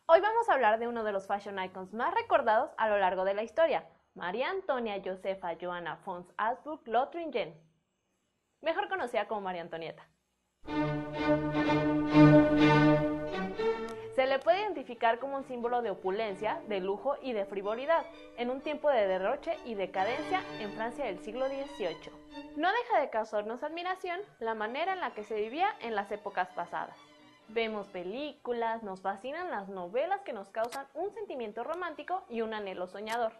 Hoy vamos a hablar de uno de los fashion icons más recordados a lo largo de la historia, María Antonia Josefa Johanna von Habsburg-Lothringen, mejor conocida como María Antonieta. Se le puede identificar como un símbolo de opulencia, de lujo y de frivolidad, en un tiempo de derroche y decadencia en Francia del siglo XVIII. No deja de causarnos admiración la manera en la que se vivía en las épocas pasadas. Vemos películas, nos fascinan las novelas que nos causan un sentimiento romántico y un anhelo soñador.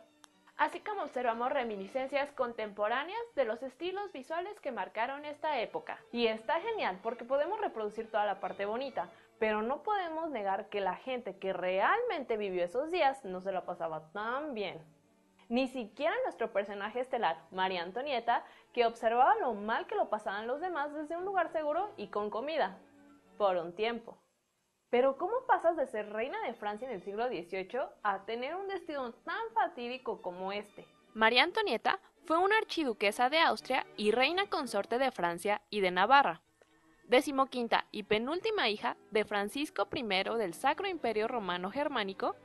Así como observamos reminiscencias contemporáneas de los estilos visuales que marcaron esta época. Y está genial porque podemos reproducir toda la parte bonita, pero no podemos negar que la gente que realmente vivió esos días no se la pasaba tan bien. Ni siquiera nuestro personaje estelar, María Antonieta, que observaba lo mal que lo pasaban los demás desde un lugar seguro y con comida. Por un tiempo. Pero ¿cómo pasas de ser reina de Francia en el siglo XVIII a tener un destino tan fatídico como este? María Antonieta fue una archiduquesa de Austria y reina consorte de Francia y de Navarra, 15ª y penúltima hija de Francisco I del Sacro Imperio Romano Germánico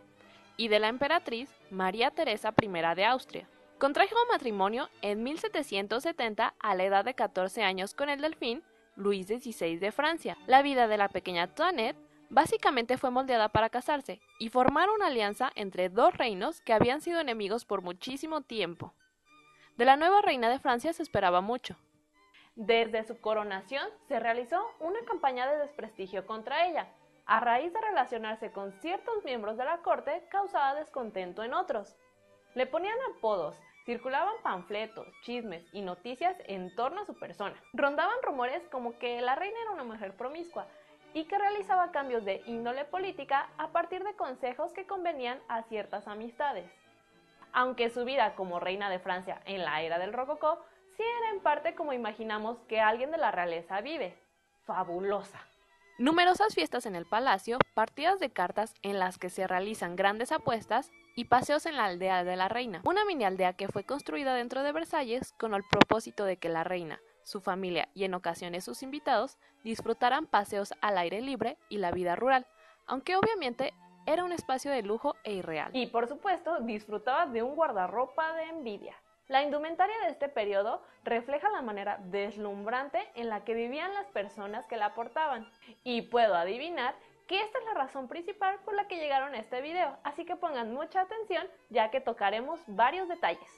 y de la emperatriz María Teresa I de Austria. Contrajo matrimonio en 1770 a la edad de 14 años con el delfín Luis XVI de Francia. La vida de la pequeña Antoinette básicamente fue moldeada para casarse y formar una alianza entre dos reinos que habían sido enemigos por muchísimo tiempo. De la nueva reina de Francia se esperaba mucho. Desde su coronación se realizó una campaña de desprestigio contra ella. A raíz de relacionarse con ciertos miembros de la corte, causaba descontento en otros. Le ponían apodos, circulaban panfletos, chismes y noticias en torno a su persona. Rondaban rumores como que la reina era una mujer promiscua y que realizaba cambios de índole política a partir de consejos que convenían a ciertas amistades. Aunque su vida como reina de Francia en la era del Rococó sí era en parte como imaginamos que alguien de la realeza vive. Fabulosa. Numerosas fiestas en el palacio, partidas de cartas en las que se realizan grandes apuestas y paseos en la aldea de la reina, una mini aldea que fue construida dentro de Versalles con el propósito de que la reina, su familia y en ocasiones sus invitados disfrutaran paseos al aire libre y la vida rural, aunque obviamente era un espacio de lujo e irreal. Y por supuesto disfrutaba de un guardarropa de envidia. La indumentaria de este periodo refleja la manera deslumbrante en la que vivían las personas que la portaban. Y puedo adivinar que esta es la razón principal por la que llegaron a este video, así que pongan mucha atención ya que tocaremos varios detalles.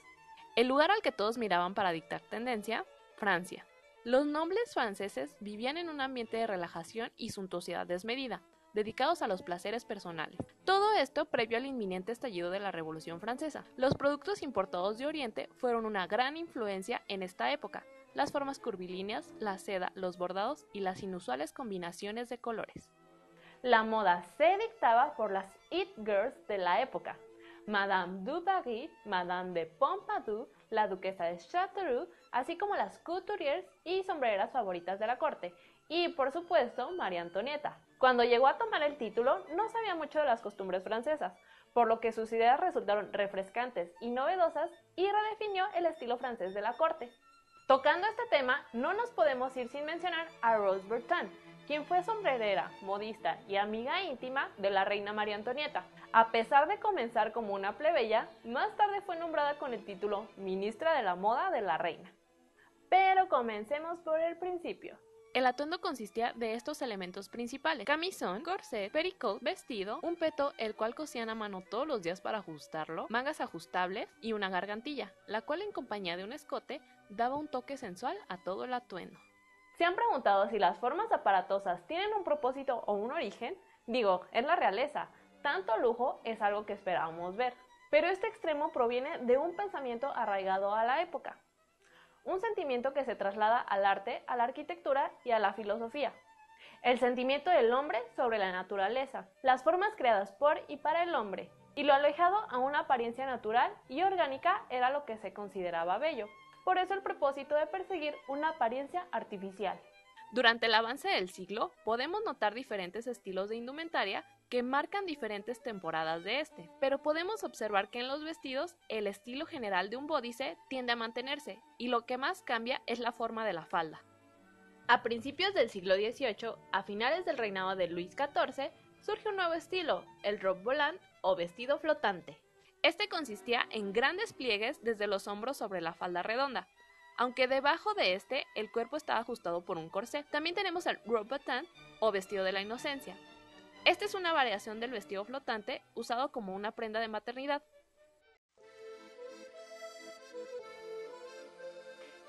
El lugar al que todos miraban para dictar tendencia, Francia. Los nobles franceses vivían en un ambiente de relajación y suntuosidad desmedida, dedicados a los placeres personales. Todo esto previo al inminente estallido de la Revolución Francesa. Los productos importados de Oriente fueron una gran influencia en esta época. Las formas curvilíneas, la seda, los bordados y las inusuales combinaciones de colores. La moda se dictaba por las it girls de la época. Madame du Barry, Madame de Pompadour, la duquesa de Châteauroux, así como las couturiers y sombrereras favoritas de la corte. Y por supuesto, María Antonieta. Cuando llegó a tomar el título, no sabía mucho de las costumbres francesas, por lo que sus ideas resultaron refrescantes y novedosas y redefinió el estilo francés de la corte. Tocando este tema, no nos podemos ir sin mencionar a Rose Bertin, quien fue sombrerera, modista y amiga íntima de la reina María Antonieta. A pesar de comenzar como una plebeya, más tarde fue nombrada con el título Ministra de la Moda de la reina. Pero comencemos por el principio. El atuendo consistía de estos elementos principales: camisón, corset, pericote, vestido, un peto el cual cosían a mano todos los días para ajustarlo, mangas ajustables y una gargantilla, la cual en compañía de un escote daba un toque sensual a todo el atuendo. ¿Se han preguntado si las formas aparatosas tienen un propósito o un origen? Digo, es la realeza. Tanto lujo es algo que esperábamos ver. Pero este extremo proviene de un pensamiento arraigado a la época. Un sentimiento que se traslada al arte, a la arquitectura y a la filosofía. El sentimiento del hombre sobre la naturaleza, las formas creadas por y para el hombre, y lo alejado a una apariencia natural y orgánica era lo que se consideraba bello. Por eso el propósito de perseguir una apariencia artificial. Durante el avance del siglo, podemos notar diferentes estilos de indumentaria que marcan diferentes temporadas de este, pero podemos observar que en los vestidos el estilo general de un bodice tiende a mantenerse, y lo que más cambia es la forma de la falda. A principios del siglo XVIII, a finales del reinado de Luis XIV, surge un nuevo estilo, el robe volant o vestido flotante. Este consistía en grandes pliegues desde los hombros sobre la falda redonda, aunque debajo de este el cuerpo estaba ajustado por un corsé. También tenemos el robe battant o vestido de la inocencia. Esta es una variación del vestido flotante usado como una prenda de maternidad.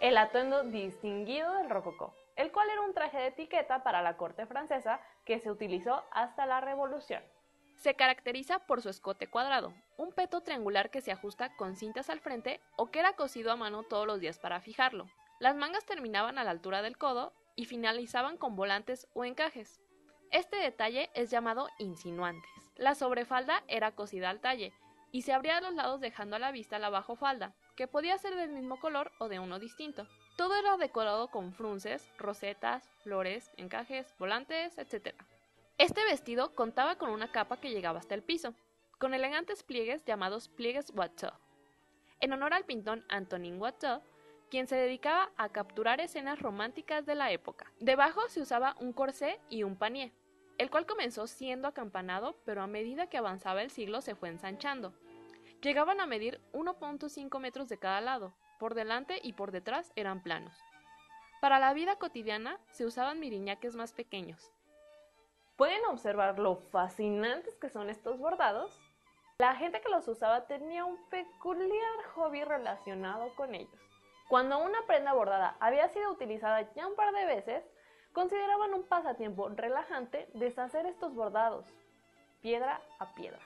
El atuendo distinguido del rococó, el cual era un traje de etiqueta para la corte francesa que se utilizó hasta la Revolución. Se caracteriza por su escote cuadrado, un peto triangular que se ajusta con cintas al frente o que era cosido a mano todos los días para fijarlo. Las mangas terminaban a la altura del codo y finalizaban con volantes o encajes. Este detalle es llamado insinuantes. La sobrefalda era cosida al talle y se abría a los lados dejando a la vista la bajofalda, que podía ser del mismo color o de uno distinto. Todo era decorado con frunces, rosetas, flores, encajes, volantes, etc. Este vestido contaba con una capa que llegaba hasta el piso, con elegantes pliegues llamados pliegues Watteau, en honor al pintor Antonin Watteau, quien se dedicaba a capturar escenas románticas de la época. Debajo se usaba un corsé y un panier, el cual comenzó siendo acampanado, pero a medida que avanzaba el siglo se fue ensanchando. Llegaban a medir 1.5 metros de cada lado, por delante y por detrás eran planos. Para la vida cotidiana se usaban miriñaques más pequeños. ¿Pueden observar lo fascinantes que son estos bordados? La gente que los usaba tenía un peculiar hobby relacionado con ellos. Cuando una prenda bordada había sido utilizada ya un par de veces, consideraban un pasatiempo relajante deshacer estos bordados, piedra a piedra.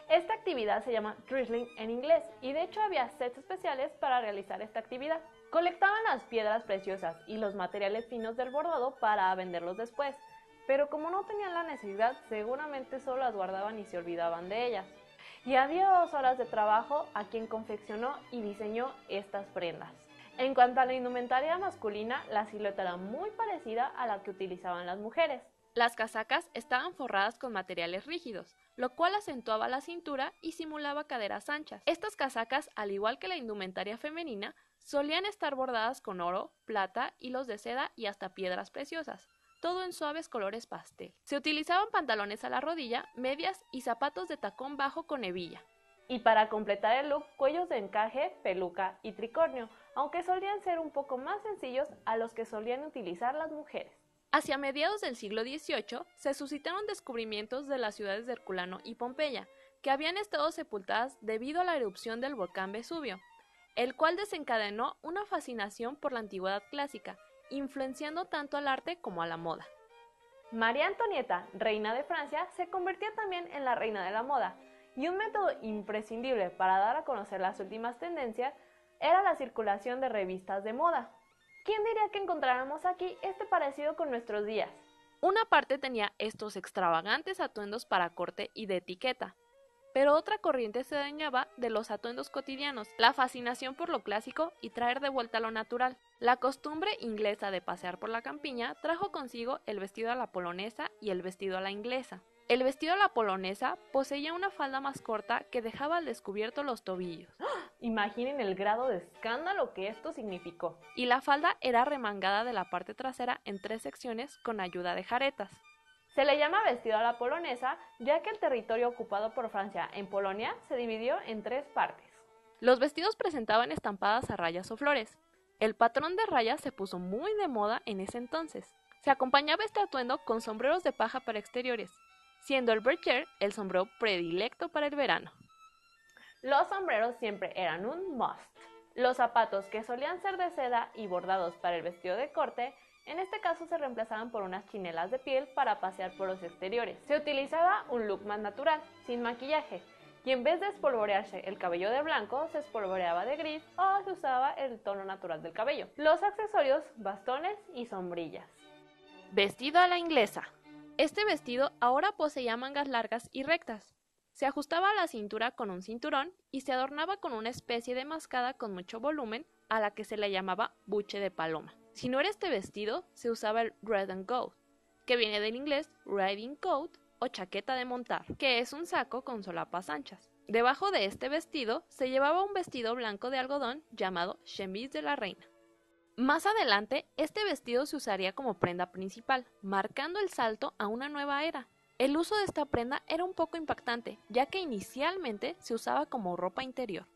Esta actividad se llama drizzling en inglés y de hecho había sets especiales para realizar esta actividad. Colectaban las piedras preciosas y los materiales finos del bordado para venderlos después, pero como no tenían la necesidad, seguramente solo las guardaban y se olvidaban de ellas. Y había 2 horas de trabajo a quien confeccionó y diseñó estas prendas. En cuanto a la indumentaria masculina, la silueta era muy parecida a la que utilizaban las mujeres. Las casacas estaban forradas con materiales rígidos, lo cual acentuaba la cintura y simulaba caderas anchas. Estas casacas, al igual que la indumentaria femenina, solían estar bordadas con oro, plata, hilos de seda y hasta piedras preciosas, todo en suaves colores pastel. Se utilizaban pantalones a la rodilla, medias y zapatos de tacón bajo con hebilla. Y para completar el look, cuellos de encaje, peluca y tricornio, aunque solían ser un poco más sencillos a los que solían utilizar las mujeres. Hacia mediados del siglo XVIII se suscitaron descubrimientos de las ciudades de Herculano y Pompeya, que habían estado sepultadas debido a la erupción del volcán Vesubio, el cual desencadenó una fascinación por la antigüedad clásica, influenciando tanto al arte como a la moda. María Antonieta, reina de Francia, se convirtió también en la reina de la moda, y un método imprescindible para dar a conocer las últimas tendencias era la circulación de revistas de moda. ¿Quién diría que encontráramos aquí este parecido con nuestros días? Una parte tenía estos extravagantes atuendos para corte y de etiqueta, pero otra corriente se adueñaba de los atuendos cotidianos, la fascinación por lo clásico y traer de vuelta lo natural. La costumbre inglesa de pasear por la campiña trajo consigo el vestido a la polonesa y el vestido a la inglesa. El vestido a la polonesa poseía una falda más corta que dejaba al descubierto los tobillos. Imaginen el grado de escándalo que esto significó. Y la falda era remangada de la parte trasera en 3 secciones con ayuda de jaretas. Se le llama vestido a la polonesa ya que el territorio ocupado por Francia en Polonia se dividió en 3 partes. Los vestidos presentaban estampadas a rayas o flores. El patrón de rayas se puso muy de moda en ese entonces. Se acompañaba este atuendo con sombreros de paja para exteriores, siendo el berger el sombrero predilecto para el verano. Los sombreros siempre eran un must. Los zapatos, que solían ser de seda y bordados para el vestido de corte, en este caso se reemplazaban por unas chinelas de piel para pasear por los exteriores. Se utilizaba un look más natural, sin maquillaje, y en vez de espolvorearse el cabello de blanco, se espolvoreaba de gris o se usaba el tono natural del cabello. Los accesorios, bastones y sombrillas. Vestido a la inglesa. Este vestido ahora poseía mangas largas y rectas. Se ajustaba a la cintura con un cinturón y se adornaba con una especie de mascada con mucho volumen a la que se le llamaba buche de paloma. Si no era este vestido, se usaba el red and gold, que viene del inglés riding coat o chaqueta de montar, que es un saco con solapas anchas. Debajo de este vestido se llevaba un vestido blanco de algodón llamado chemise de la reina. Más adelante, este vestido se usaría como prenda principal, marcando el salto a una nueva era. El uso de esta prenda era un poco impactante, ya que inicialmente se usaba como ropa interior.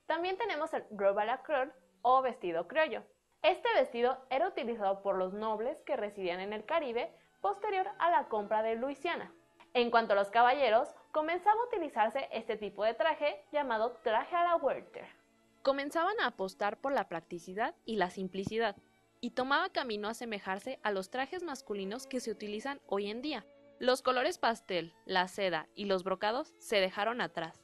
También tenemos el robe à la cour o vestido criollo. Este vestido era utilizado por los nobles que residían en el Caribe posterior a la compra de Luisiana. En cuanto a los caballeros, comenzaba a utilizarse este tipo de traje llamado traje a la Werther. Comenzaban a apostar por la practicidad y la simplicidad, y tomaba camino a asemejarse a los trajes masculinos que se utilizan hoy en día. Los colores pastel, la seda y los brocados se dejaron atrás.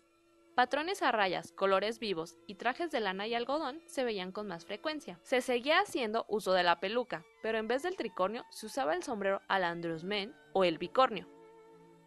Patrones a rayas, colores vivos y trajes de lana y algodón se veían con más frecuencia. Se seguía haciendo uso de la peluca, pero en vez del tricornio se usaba el sombrero a la Andrews-Men o el bicornio.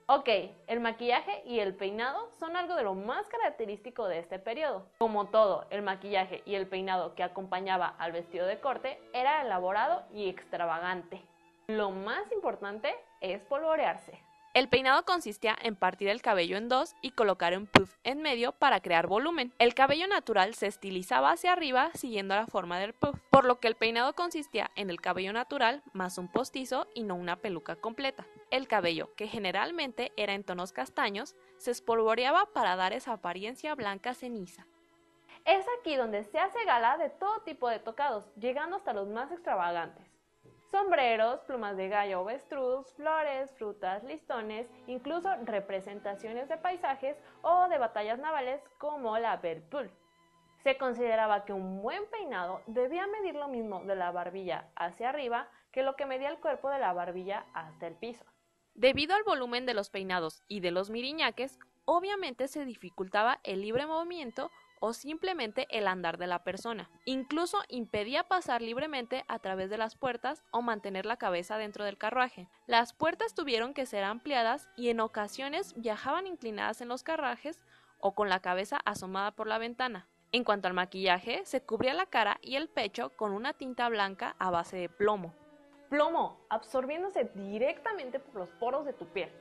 Ok, el maquillaje y el peinado son algo de lo más característico de este periodo. Como todo, el maquillaje y el peinado que acompañaba al vestido de corte era elaborado y extravagante. Lo más importante es polvorearse. El peinado consistía en partir el cabello en dos y colocar un puff en medio para crear volumen. El cabello natural se estilizaba hacia arriba siguiendo la forma del puff, por lo que el peinado consistía en el cabello natural más un postizo y no una peluca completa. El cabello, que generalmente era en tonos castaños, se espolvoreaba para dar esa apariencia blanca ceniza. Es aquí donde se hace gala de todo tipo de tocados, llegando hasta los más extravagantes. Sombreros, plumas de gallo o avestruz, flores, frutas, listones, incluso representaciones de paisajes o de batallas navales como la Belle Poule. Se consideraba que un buen peinado debía medir lo mismo de la barbilla hacia arriba que lo que medía el cuerpo de la barbilla hasta el piso. Debido al volumen de los peinados y de los miriñaques, obviamente se dificultaba el libre movimiento o simplemente el andar de la persona. Incluso impedía pasar libremente a través de las puertas o mantener la cabeza dentro del carruaje. Las puertas tuvieron que ser ampliadas y en ocasiones viajaban inclinadas en los carruajes o con la cabeza asomada por la ventana. En cuanto al maquillaje, se cubría la cara y el pecho con una tinta blanca a base de plomo. Plomo, absorbiéndose directamente por los poros de tu piel.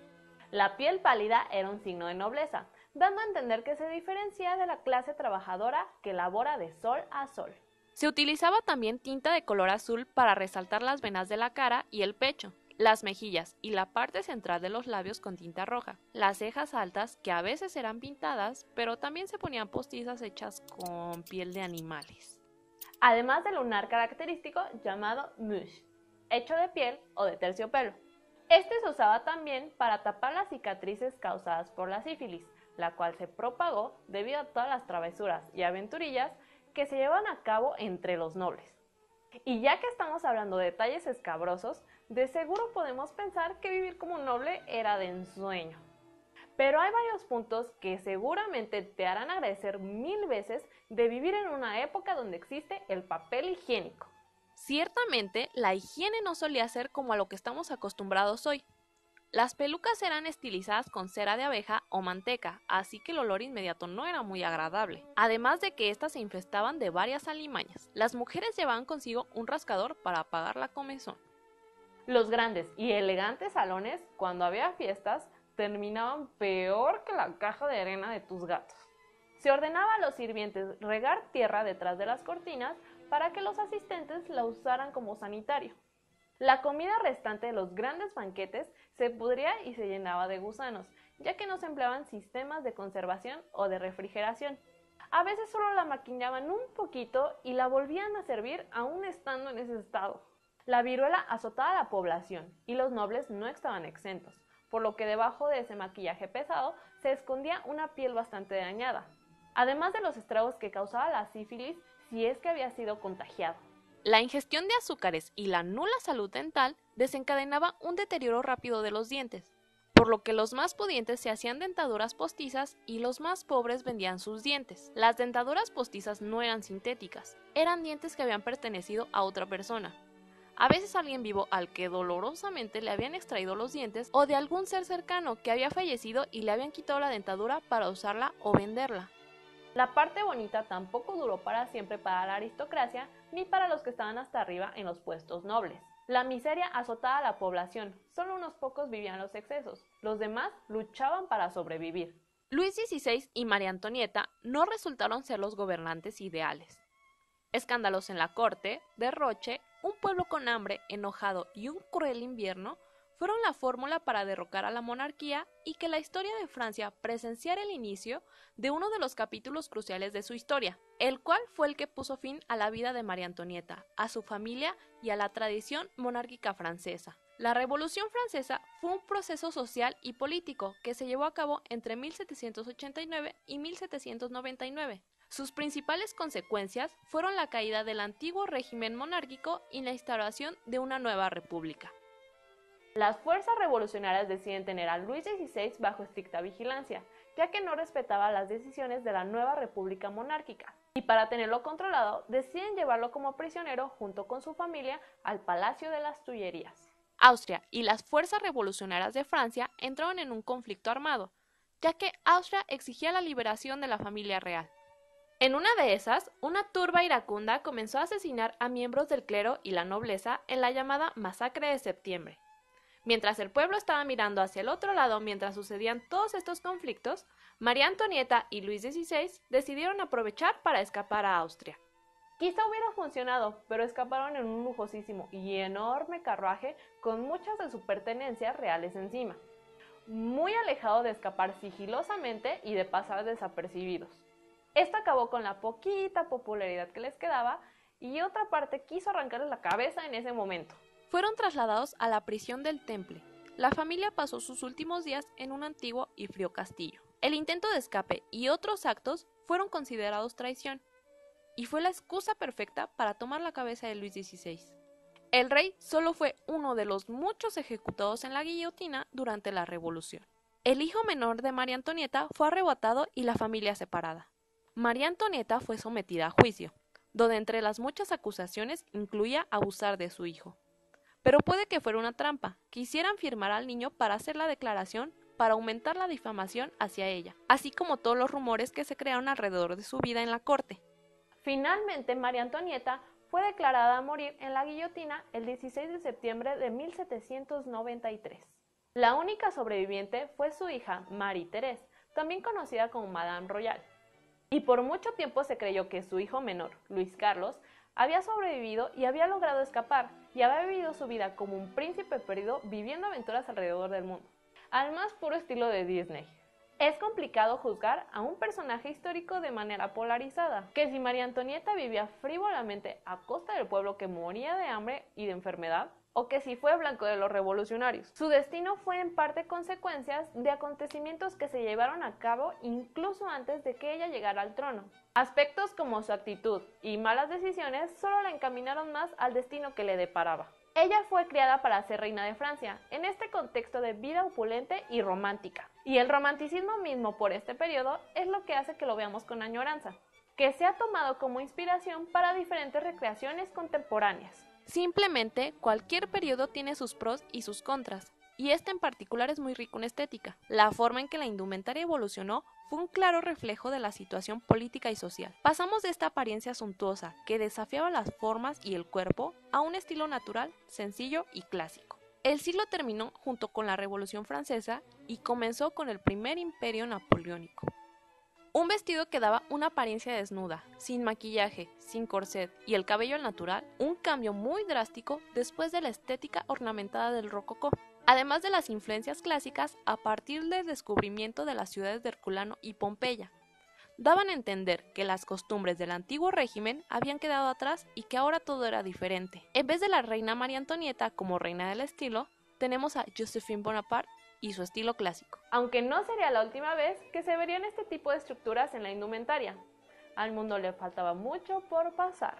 La piel pálida era un signo de nobleza, dando a entender que se diferencia de la clase trabajadora que labora de sol a sol. Se utilizaba también tinta de color azul para resaltar las venas de la cara y el pecho, las mejillas y la parte central de los labios con tinta roja, las cejas altas que a veces eran pintadas, pero también se ponían postizas hechas con piel de animales. Además del lunar característico llamado mouche, hecho de piel o de terciopelo. Este se usaba también para tapar las cicatrices causadas por la sífilis, la cual se propagó debido a todas las travesuras y aventurillas que se llevan a cabo entre los nobles. Y ya que estamos hablando de detalles escabrosos, de seguro podemos pensar que vivir como un noble era de ensueño. Pero hay varios puntos que seguramente te harán agradecer 1000 veces de vivir en una época donde existe el papel higiénico. Ciertamente, la higiene no solía ser como a lo que estamos acostumbrados hoy. Las pelucas eran estilizadas con cera de abeja o manteca, así que el olor inmediato no era muy agradable. Además de que éstas se infestaban de varias alimañas. Las mujeres llevaban consigo un rascador para apagar la comezón. Los grandes y elegantes salones, cuando había fiestas, terminaban peor que la caja de arena de tus gatos. Se ordenaba a los sirvientes regar tierra detrás de las cortinas para que los asistentes la usaran como sanitario. La comida restante de los grandes banquetes se pudría y se llenaba de gusanos, ya que no se empleaban sistemas de conservación o de refrigeración. A veces solo la maquillaban un poquito y la volvían a servir aún estando en ese estado. La viruela azotaba a la población y los nobles no estaban exentos, por lo que debajo de ese maquillaje pesado se escondía una piel bastante dañada, además de los estragos que causaba la sífilis si es que había sido contagiado. La ingestión de azúcares y la nula salud dental desencadenaba un deterioro rápido de los dientes, por lo que los más pudientes se hacían dentaduras postizas y los más pobres vendían sus dientes. Las dentaduras postizas no eran sintéticas, eran dientes que habían pertenecido a otra persona. A veces alguien vivo al que dolorosamente le habían extraído los dientes o de algún ser cercano que había fallecido y le habían quitado la dentadura para usarla o venderla. La parte bonita tampoco duró para siempre para la aristocracia ni para los que estaban hasta arriba en los puestos nobles. La miseria azotaba a la población, solo unos pocos vivían los excesos, los demás luchaban para sobrevivir. Luis XVI y María Antonieta no resultaron ser los gobernantes ideales. Escándalos en la corte, derroche, un pueblo con hambre, enojado y un cruel invierno fueron la fórmula para derrocar a la monarquía y que la historia de Francia presenciara el inicio de uno de los capítulos cruciales de su historia, el cual fue el que puso fin a la vida de María Antonieta, a su familia y a la tradición monárquica francesa. La Revolución Francesa fue un proceso social y político que se llevó a cabo entre 1789 y 1799. Sus principales consecuencias fueron la caída del antiguo régimen monárquico y la instauración de una nueva república. Las fuerzas revolucionarias deciden tener a Luis XVI bajo estricta vigilancia, ya que no respetaba las decisiones de la nueva república monárquica. Y para tenerlo controlado, deciden llevarlo como prisionero junto con su familia al Palacio de las Tullerías. Austria y las fuerzas revolucionarias de Francia entraron en un conflicto armado, ya que Austria exigía la liberación de la familia real. En una de esas, una turba iracunda comenzó a asesinar a miembros del clero y la nobleza en la llamada Masacre de Septiembre. Mientras el pueblo estaba mirando hacia el otro lado mientras sucedían todos estos conflictos, María Antonieta y Luis XVI decidieron aprovechar para escapar a Austria. Quizá hubiera funcionado, pero escaparon en un lujosísimo y enorme carruaje con muchas de sus pertenencias reales encima, muy alejado de escapar sigilosamente y de pasar desapercibidos. Esto acabó con la poquita popularidad que les quedaba y otra parte quiso arrancarles la cabeza en ese momento. Fueron trasladados a la prisión del Temple. La familia pasó sus últimos días en un antiguo y frío castillo. El intento de escape y otros actos fueron considerados traición, y fue la excusa perfecta para tomar la cabeza de Luis XVI. El rey solo fue uno de los muchos ejecutados en la guillotina durante la Revolución. El hijo menor de María Antonieta fue arrebatado y la familia separada. María Antonieta fue sometida a juicio, donde entre las muchas acusaciones incluía abusar de su hijo. Pero puede que fuera una trampa. Quisieran firmar al niño para hacer la declaración para aumentar la difamación hacia ella, así como todos los rumores que se crearon alrededor de su vida en la corte. Finalmente, María Antonieta fue declarada a morir en la guillotina el 16 de septiembre de 1793. La única sobreviviente fue su hija, Marie-Thérèse, también conocida como Madame Royal. Y por mucho tiempo se creyó que su hijo menor, Luis Carlos, había sobrevivido y había logrado escapar, y había vivido su vida como un príncipe perdido viviendo aventuras alrededor del mundo, al más puro estilo de Disney. Es complicado juzgar a un personaje histórico de manera polarizada, que si María Antonieta vivía frívolamente a costa del pueblo que moría de hambre y de enfermedad, o que si fue blanco de los revolucionarios. Su destino fue en parte consecuencias de acontecimientos que se llevaron a cabo incluso antes de que ella llegara al trono. Aspectos como su actitud y malas decisiones solo la encaminaron más al destino que le deparaba. Ella fue criada para ser reina de Francia, en este contexto de vida opulente y romántica. Y el romanticismo mismo por este periodo es lo que hace que lo veamos con añoranza, que se ha tomado como inspiración para diferentes recreaciones contemporáneas. Simplemente, cualquier periodo tiene sus pros y sus contras, y este en particular es muy rico en estética. La forma en que la indumentaria evolucionó fue un claro reflejo de la situación política y social. Pasamos de esta apariencia suntuosa, que desafiaba las formas y el cuerpo, a un estilo natural, sencillo y clásico. El siglo terminó junto con la Revolución Francesa y comenzó con el primer imperio napoleónico. Un vestido que daba una apariencia desnuda, sin maquillaje, sin corset y el cabello al natural, un cambio muy drástico después de la estética ornamentada del rococó. Además de las influencias clásicas a partir del descubrimiento de las ciudades de Herculano y Pompeya. Daban a entender que las costumbres del antiguo régimen habían quedado atrás y que ahora todo era diferente. En vez de la reina María Antonieta como reina del estilo, tenemos a Joséphine Bonaparte y su estilo clásico. Aunque no sería la última vez que se verían este tipo de estructuras en la indumentaria. Al mundo le faltaba mucho por pasar.